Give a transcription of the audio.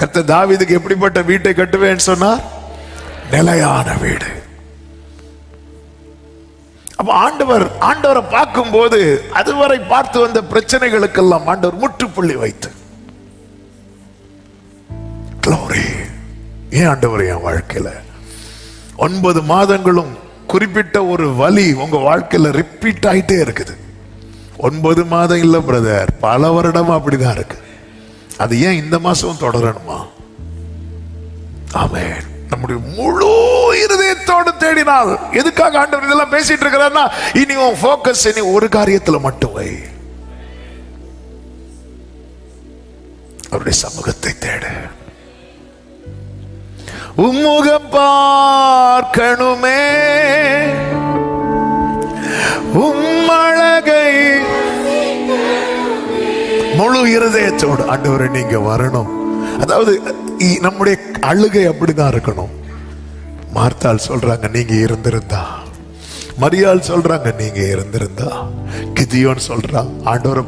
கர்த்தர் தாவீதுக்கு எப்படிப்பட்ட வீட்டை கட்டுவேன்னு சொன்னார்? நிலையான வீடு. அப்ப ஆண்டவரை பார்க்கும்போது அதுவரை பார்த்து வந்த பிரச்சனைகளுக்கெல்லாம் ஆண்டவர் முற்றுப்புள்ளி வைத்து, glory. ஏன் ஆண்டவர் என் வாழ்க்கையில 9 மாதங்களும் குறிப்பிட்ட ஒரு வலி உங்க வாழ்க்கையில ரிப்பீட் ஆயிட்டே இருக்குது. 9 மாதம் இல்ல பிரதர், பல வருடமா அப்படிதான் இருக்கு. அது ஏன் இந்த மாசம் தொடரணுமா? ஆமென். நம்முடைய முழு இருதயத்தோடு தேடினால், எதுக்காக ஆண்டவர் இதெல்லாம் பேசிட்டு இருக்கிறார்னா, இனி உன் போக்கஸ் இனி ஒரு காரியத்துல மட்டும் வை. அவருடைய சமூகத்தை தேடு. உம்முகம் பார்க்கணுமே, உம்மழகை முழு இருதயத்தோடு ஆண்டவரை நீங்க வரணும். அதாவது நம்முடைய அழுகை அப்படிதான் இருக்கணும். மார்த்தாள் சொல்றாங்க நீங்க இருந்திருந்தா, மரியாள் சொல்றாங்க நீங்க இருந்திருந்தா, கிதியோன் சொல்றான் ஆண்டவரை